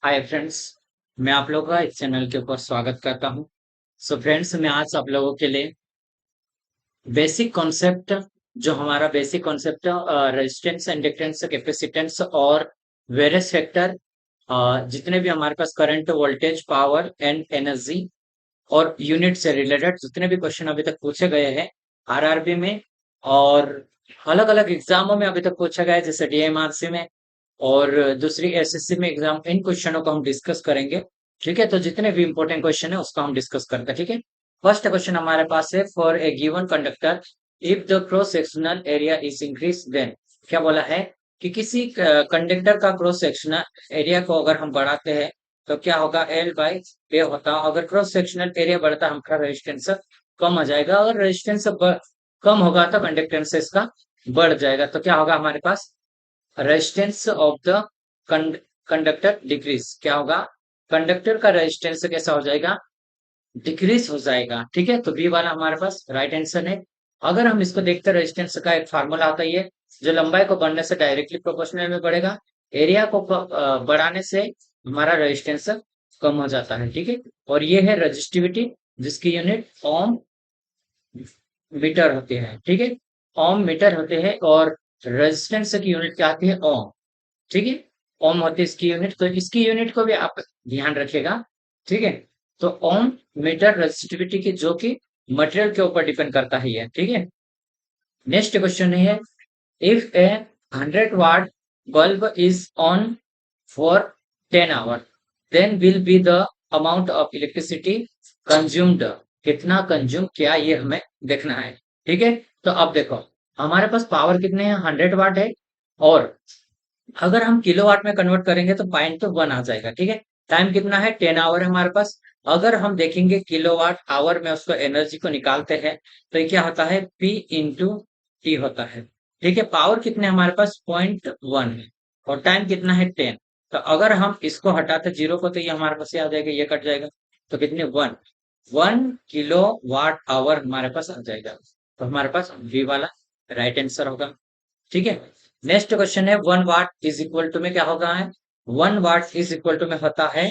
Hi friends. मैं आप लोगों का इस चैनल के ऊपर स्वागत करता हूं। सो फ्रेंड्स, मैं आज आप लोगों के लिए बेसिक कॉन्सेप्ट जो हमारा basic concept resistance, inductance, capacitance और वेरियस फैक्टर, जितने भी हमारे पास current, voltage, power and energy और यूनिट से रिलेटेड जितने भी क्वेश्चन अभी तक पूछे गए हैं आरआरबी में और अलग अलग एग्जामों में अभी तक पूछा गया है, जैसे डीएमआरसी में और दूसरी एसएससी में एग्जाम, इन क्वेश्चनों को हम डिस्कस करेंगे। ठीक है, तो जितने भी इंपॉर्टेंट क्वेश्चन है उसको हम डिस्कस करते हैं। ठीक है, फर्स्ट क्वेश्चन हमारे पास है, for a given conductor if the cross sectional area is increase then. क्या बोला है कि किसी कंडक्टर का क्रॉस सेक्शनल एरिया को अगर हम बढ़ाते हैं तो क्या होगा, एल बाई ए होता है। अगर क्रॉस सेक्शनल एरिया बढ़ता है हमारा रेजिस्टेंस कम हो जाएगा, अगर रेजिस्टेंस कम होगा तो कंडक्टेंस इसका बढ़ जाएगा। तो क्या होगा हमारे पास, resistance of the conductor decrease. क्या होगा, कंडक्टर का रेजिस्टेंस कैसा हो जाएगा, डिक्रीज हो जाएगा। ठीक है, तो बी वाला हमारे पास राइट आंसर है। अगर हम इसको देखते हैं, रेजिस्टेंस का एक फार्मूला आता है, ये जो लंबाई को बढ़ने से डायरेक्टली प्रोपोर्शनल में बढ़ेगा, एरिया को बढ़ाने से हमारा रेजिस्टेंस कम हो जाता है। ठीक है, और ये है रजिस्टिविटी जिसकी यूनिट ओम मीटर होती है। ठीक है, ओम मीटर होते हैं और रेजिस्टेंस की यूनिट क्या आती है, ओम। ठीक है, ओम होती है इसकी यूनिट, तो इसकी यूनिट को भी आप ध्यान रखिएगा। ठीक है, तो ओम मीटर रेजिस्टिविटी की, जो कि मटेरियल के ऊपर डिपेंड करता है ये। ठीक है, नेक्स्ट क्वेश्चन है, if A 100 watt bulb is on for 10 hours then will be the amount of electricity consumed। कितना कंज्यूम किया ये हमें देखना है। ठीक है, तो अब देखो हमारे पास पावर कितने हैं, 100 वाट है, और अगर हम किलोवाट में कन्वर्ट करेंगे तो 0.1 आ जाएगा। ठीक है, टाइम कितना है, 10 आवर है हमारे पास। अगर हम देखेंगे किलोवाट आवर में उसको एनर्जी को निकालते हैं तो ये क्या होता है, पी इंटू टी होता है। ठीक है, पावर कितने हमारे पास, 0.1 है, और टाइम कितना है, 10। तो अगर हम इसको हटाते जीरो को तो ये हमारे पास ये आ जाएगा, ये कट जाएगा, तो कितने, 1 किलो वाट आवर हमारे पास आ जाएगा। तो हमारे पास बी वाला राइट आंसर होगा। ठीक है, नेक्स्ट क्वेश्चन है, 1 वाट इज इक्वल टू में क्या होगा है, 1 वाट इज इक्वल टू में होता है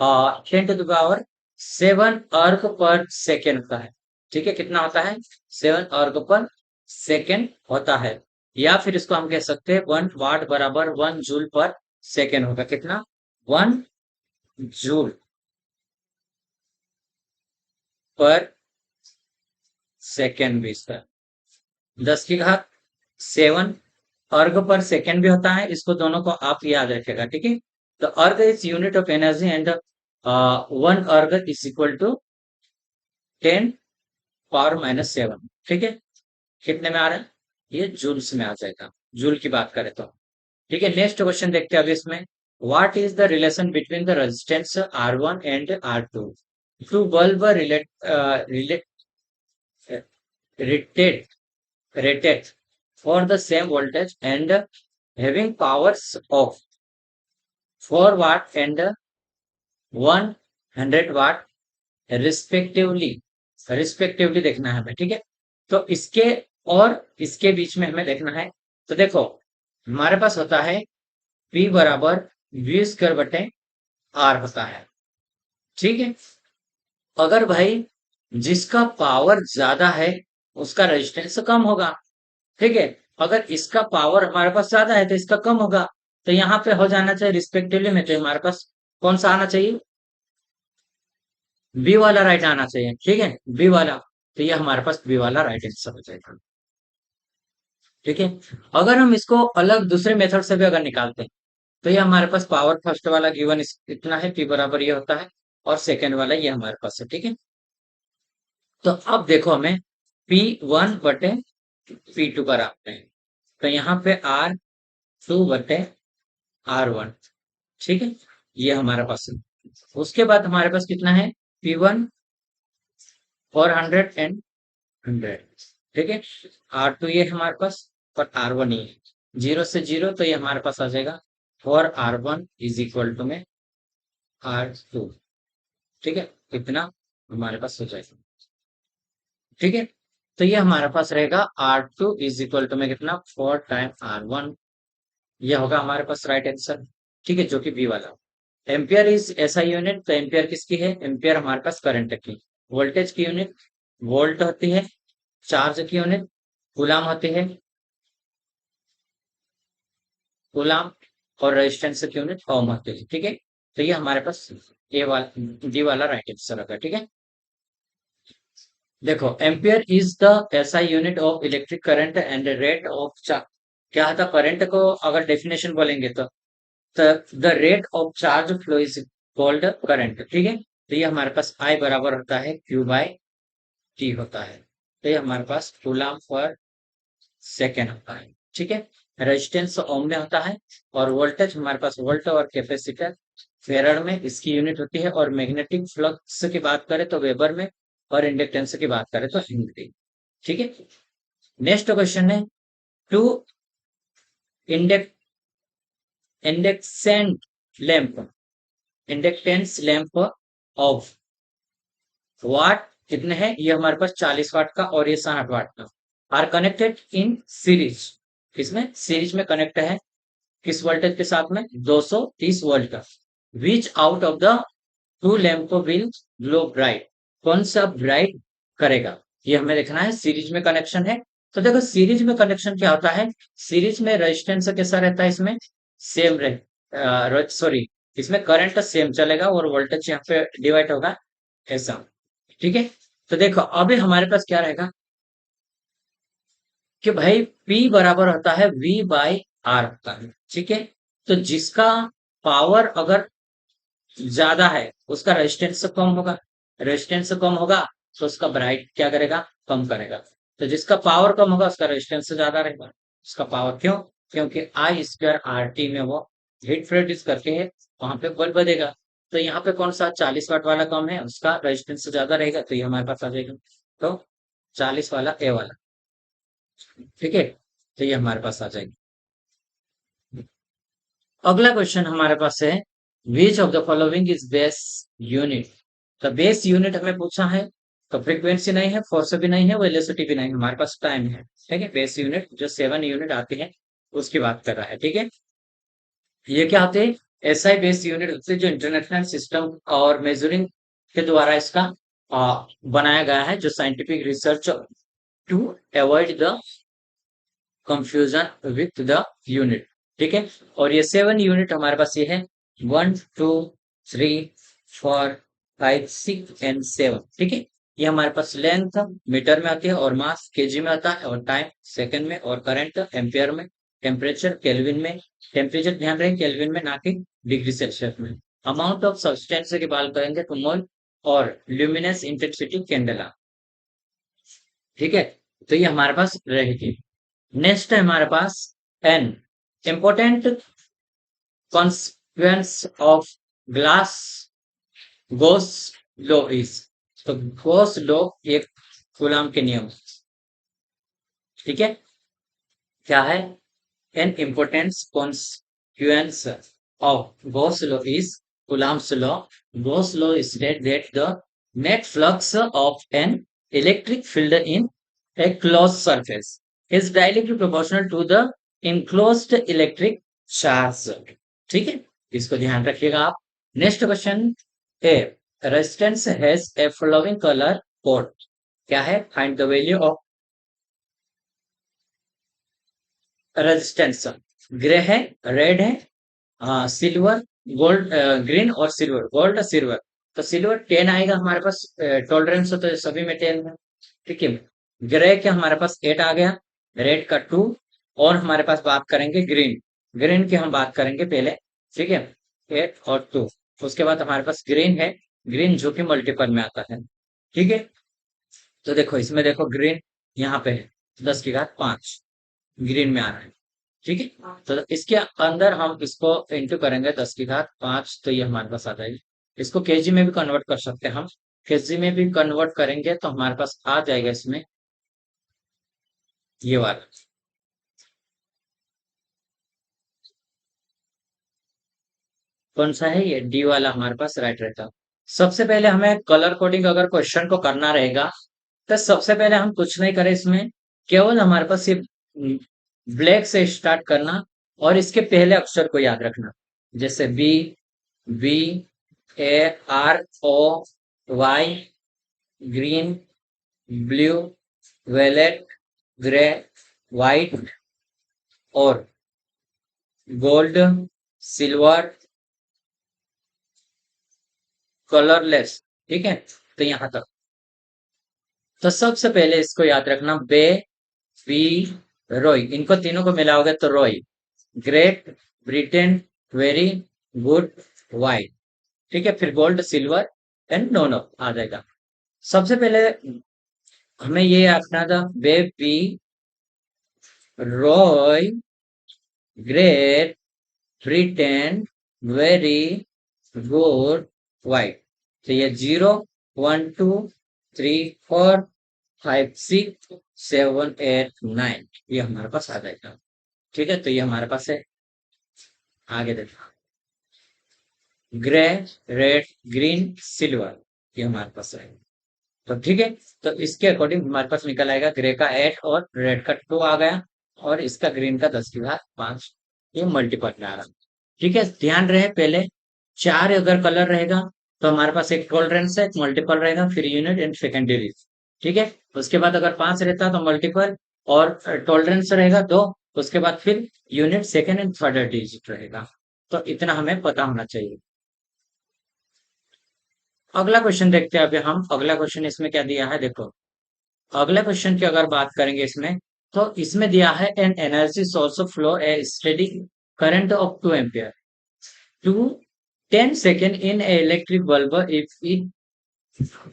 10 to the power 7 अर्ग पर सेकेंड होता है। ठीक है, कितना होता है, 7 अर्ग पर सेकेंड होता है। या फिर इसको हम कह सकते हैं 1 वाट बराबर 1 जूल पर सेकेंड होगा। कितना, 1 जूल पर सेकेंड भी इसका 10 की घात 7 अर्ग पर सेकेंड भी होता है। इसको दोनों को आप याद रखेगा। ठीक है, तो अर्ग is unit of energy and 1 अर्ग इज इक्वल टू 10 पावर -7। ठीक है, कितने में आ रहा है, ये जूल्स में आ जाएगा, जूल की बात करें तो। ठीक है, नेक्स्ट क्वेश्चन देखते हैं अभी इसमें, what is the relation between the resistance R1 and R2 two bulb relate rated rated for the same voltage and having powers of 4 watt and 100 watt respectively. Respectively देखना है हमें। ठीक है, तो इसके और इसके बीच में हमें देखना है। तो देखो हमारे पास होता है P बराबर V² बटे R होता है। ठीक है, अगर भाई जिसका पावर ज्यादा है उसका रेजिस्टेंस कम होगा। ठीक है, अगर इसका पावर हमारे पास ज्यादा है तो इसका कम होगा। तो यहाँ पे हो जाना चाहिए रिस्पेक्टिवली में, तो हमारे पास कौन सा आना चाहिए, बी वाला राइट आना चाहिए। ठीक है, बी वाला, तो ये हमारे पास बी वाला राइट आंसर हो जाएगा। ठीक है, अगर हम इसको अलग दूसरे मेथड से भी अगर निकालते हैं तो ये हमारे पास पावर फर्स्ट वाला गिवन इतना है, पी बराबर ये होता है, और सेकेंड वाला ये हमारे पास है। ठीक है, तो अब देखो हमें P1/P2 पर आते हैं, तो यहाँ पे R2/R1। ठीक है, ये हमारे पास है। उसके बाद हमारे पास कितना है, P1 और 100 एंड 100। ठीक है, R2 ये हमारे पास, और R1 ये 0 से 0, तो ये हमारे पास आ जाएगा, और R1 इज इक्वल टू में R2। ठीक है, इतना हमारे पास हो जाएगा। ठीक है, तो ये हमारे पास रहेगा R2 इज इक्वल टू में कितना, 4 टाइम R1। ये होगा हमारे पास राइट आंसर। ठीक है, जो कि बी वाला। एम्पियर इज ऐसा यूनिट, तो एम्पियर किसकी है? एम्पियर हमारे पास करंट की। वोल्टेज की यूनिट वोल्ट होती है। चार्ज की यूनिट कूलाम होती है, कूलाम। और रेजिस्टेंस की यूनिट ओम होती है। ठीक है, तो ये हमारे पास ए वाला डी वाला राइट आंसर होगा। ठीक है, देखो एम्पियर इज द ऐसा unit of electric current and rate of charge. क्या था करंट को अगर डेफिनेशन बोलेंगे तो the rate of charge flow is called current. ठीक है, तो ये हमारे पास आई बराबर होता है क्यू बाई टी होता है। तो ये हमारे पास कूलम पर सेकेंड होता है। ठीक है, रेजिस्टेंस ओम में होता है, और वोल्टेज हमारे पास वोल्ट, और कैपेसिटर फेराड में इसकी यूनिट होती है, और मैग्नेटिक फ्लक्स की बात करें तो वेबर में, और इंडक्टेंस की बात करें तो हेनरी। ठीक है, नेक्स्ट क्वेश्चन है टू इंडेक्ट इंडेक्सेंट lamp inductance lamp of watt कितने हैं? ये हमारे पास 40 वाट का और ये 60 वाट का आर कनेक्टेड इन सीरीज। किसमें? सीरीज में कनेक्ट है। किस वोल्टेज के साथ में? 230 वोल्ट का। विच out of the two lamp will glow bright? कौन सा ब्राइट करेगा? ये हमें देखना है। सीरीज में कनेक्शन है, तो देखो सीरीज में कनेक्शन क्या होता है? सीरीज में रेजिस्टेंस कैसा रहता है? इसमें सेम रहे, सॉरी, इसमें करंट सेम चलेगा और वोल्टेज यहाँ पे डिवाइड होगा ऐसा। ठीक है, तो देखो अभी हमारे पास क्या रहेगा कि भाई P बराबर होता है V बाई आर होता है। ठीक है, तो जिसका पावर अगर ज्यादा है उसका रेजिस्टेंस कम होगा। रेजिस्टेंस कम होगा तो उसका ब्राइट क्या करेगा? कम करेगा। तो जिसका पावर कम होगा उसका रेजिस्टेंस ज्यादा रहेगा। उसका पावर क्यों? क्योंकि आई स्क्वायर आर टी में वो हीट प्रोड्यूस करके है, वहां पे बल्ब बनेगा। तो यहाँ पे कौन सा 40 वाट वाला कम है, उसका रेजिस्टेंस ज्यादा रहेगा, तो ये हमारे पास आ जाएगा। तो 40 वाला ए वाला। ठीक है, तो ये हमारे पास आ जाएगी। अगला क्वेश्चन हमारे पास है which of the following is base unit? तो बेस यूनिट हमें पूछा है, तो फ्रीक्वेंसी नहीं है, फोर्स भी नहीं है, वेलोसिटी भी नहीं है, हमारे पास टाइम है। ठीक है, बेस यूनिट जो 7 यूनिट आती है उसकी बात कर रहा है। ठीक है, ये क्या होते हैं? एसआई बेस यूनिट होते हैं जो इंटरनेशनल सिस्टम और मेजरिंग के द्वारा इसका बनाया गया है, जो scientific research to avoid the confusion with the unit. ठीक है, और ये 7 यूनिट हमारे पास ये है 1 2 3 4 5 6 एंड 7। ठीक है, ये हमारे पास लेंथ मीटर में आती है, और मास केजी में आता है, और टाइम सेकंड में, और करंट एम्पियर में, टेम्परेचर केल्विन में। टेम्परेचर ध्यान रहे केल्विन में, ना कि डिग्री सेल्सियस में। अमाउंट ऑफ सब्सटेंस की बात करेंगे तो मोल, और ल्यूमिनेस इंटेंसिटी कैंडेला। ठीक है, तो ये हमारे पास रहेगी। नेक्स्ट है हमारे पास एन इंपॉर्टेंट कॉन्सिक्वेंस ऑफ ग्लास गोस लॉ इज। तो गोस लॉ एक कूलम के नियम। ठीक है, क्या है? N importance consequence of Gauss law is Coulomb's law. Gauss law state that the net flux of an electric field in a closed surface is directly proportional to the enclosed electric charge। ठीक है, इसको ध्यान रखिएगा आप। Next question a resistance has a flowing colour code. क्या है? Find the value of resistance. Grey है, red है, सिल्वर, गोल्ड, ग्रीन और सिल्वर, गोल्ड सिल्वर। तो सिल्वर 10 आएगा हमारे पास, टॉलरेंस तो सभी में 10 है। ठीक है, ग्रे के हमारे पास 8 आ गया, रेड का 2, और हमारे पास बात करेंगे ग्रीन। ग्रीन की हम बात करेंगे पहले। ठीक है, 8 और 2। उसके बाद हमारे पास ग्रीन है, ग्रीन जो कि मल्टीपल में आता है। ठीक है, तो देखो इसमें देखो ग्रीन यहाँ पे है 10 की घात 5 ग्रीन में आ रहा है। ठीक है, तो इसके अंदर हम इसको इंटू करेंगे 10 की घात 5, तो ये हमारे पास आ जाएगी। इसको केजी में भी कन्वर्ट कर सकते हैं हम। केजी में भी कन्वर्ट करेंगे तो हमारे पास आ जाएगा इसमें ये वाला। कौन सा है? ये डी वाला हमारे पास राइट रहता है। सबसे पहले हमें कलर कोडिंग अगर क्वेश्चन को करना रहेगा, तो सबसे पहले हम कुछ नहीं करें इसमें, केवल हमारे पास ये ब्लैक से स्टार्ट करना, और इसके पहले अक्षर को याद रखना। जैसे B, VAROY, green, blue, violet, grey, white और गोल्ड, सिल्वर, कलरलेस। ठीक है, तो यहां तक। तो सबसे पहले इसको याद रखना, बे, बी, रॉय, इनको तीनों को मिलाओगे तो Roy. Great Britain, very good, white. ठीक है, फिर gold, silver and no no आ जाएगा। सबसे पहले हमें ये रखना था, baby, Roy, great Britain, very good, white. तो ये 0 1 2 3 4 5 6 7 8 9 ये हमारे पास आ जाएगा। ठीक है, तो ये हमारे पास है। आगे देखो, ग्रे, रेड, ग्रीन, सिल्वर, ये हमारे पास है। तो ठीक है, तो इसके अकॉर्डिंग हमारे पास निकल आएगा, ग्रे का 8 और रेड का 2 आ गया, और इसका ग्रीन का 10 की घात 5, ये मल्टीपल में आ रहा। ठीक है, ध्यान रहे, पहले 4 अगर कलर रहेगा तो हमारे पास एक टॉलरेंस है, एक मल्टीपल रहेगा, फिर यूनिट एंड सेकेंडरी। ठीक है, उसके बाद अगर 5 रहता तो मल्टीपल और टॉलरेंस रहेगा 2, उसके बाद फिर unit, second and third digit रहेगा। तो इतना हमें पता होना चाहिए। अगला क्वेश्चन देखते हैं। अभी हम अगला क्वेश्चन, इसमें क्या दिया है देखो। अगले क्वेश्चन की अगर बात करेंगे इसमें, तो इसमें दिया है an energy source of flow a steady current of 2 ampere to 10 second in a electric bulb if it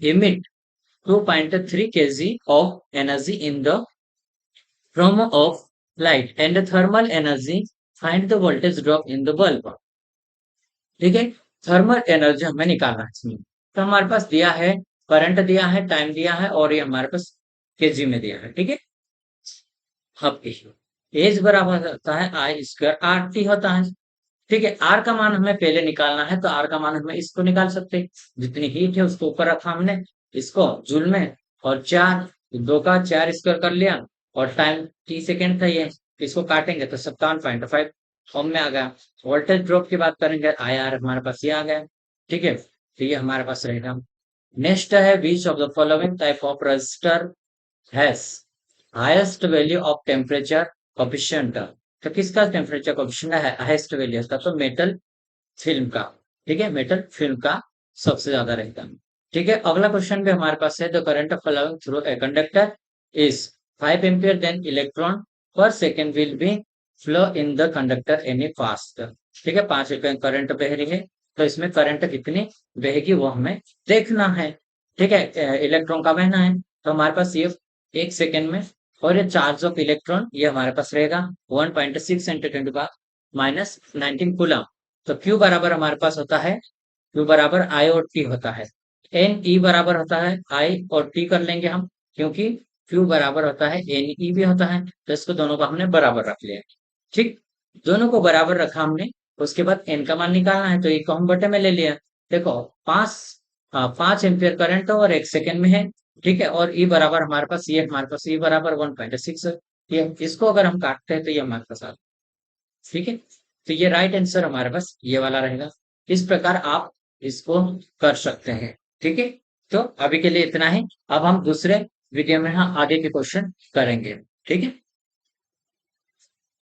emit 2.3 kg of energy in the form of light and the thermal energy, find the voltage drop in the bulb। ठीक है, thermal energy हमें निकालना है इसमें। तो हमारे पास दिया है, करंट दिया है, टाइम दिया है, और ये हमारे पास केजी में दिया है। ठीक है, अब एज बराबर होता है आई स्क्वायर आर टी होता है। ठीक है, आर का मान हमें पहले निकालना है, तो आर का मान हमें इसको निकाल सकते हैं। जितनी हीट है उसको ऊपर रखा हमने, इसको जूल में, और 4 स्क्वायर कर लिया, और टाइम टी सेकेंड था ये, इसको काटेंगे तो 57.5 ओम में आ गया। वोल्टेज ड्रॉप की बात करेंगे, आई आर हमारे पास ये आ गया। ठीक है, तो ये हमारे पास रहेगा। नेक्स्ट है, which of the following type of register has highest value of temperature coefficient. तो किसका टेम्परेचर कोफिशिएंट है हाईएस्ट वैल्यू का? तो मेटल फिल्म का। ठीक है, मेटल फिल्म का सबसे ज्यादा रहता है। ठीक है, अगला क्वेश्चन भी हमारे पास है, the current flowing through a conductor is 5 ampere, then electron per second will be flow in the conductor any fast. ठीक है, 5 एम्पियर करंट बह रही है, तो इसमें करंट कितनी बहेगी वो हमें देखना है। ठीक है, इलेक्ट्रॉन का बहना है, तो हमारे पास ये 1 सेकेंड में, और ये चार्ज ऑफ इलेक्ट्रॉन ये हमारे पास रहेगा 1.6 × 10⁻⁹ कूलम। तो Q बराबर हमारे पास होता है, Q बराबर I और T होता है। एन ई बराबर होता है I और T कर लेंगे हम, क्योंकि Q बराबर होता है एन ई भी होता है, तो इसको दोनों को हमने बराबर रख लिया। ठीक, दोनों को बराबर रखा हमने, उसके बाद एन का मान निकालना है, तो एक को हम बटे में ले लिया। देखो, 5 एम्पियर करंट और 1 सेकेंड में है। ठीक है, और ई बराबर हमारे पास, ये हमारे पास ई बराबर 1.6 है। ये इसको अगर हम काटते हैं तो ये हमारे पास ठीक है, तो ये राइट आंसर हमारे पास ये वाला रहेगा। इस प्रकार आप इसको कर सकते हैं। ठीक है, तो अभी के लिए इतना ही। अब हम दूसरे वीडियो में आगे के क्वेश्चन करेंगे। ठीक है।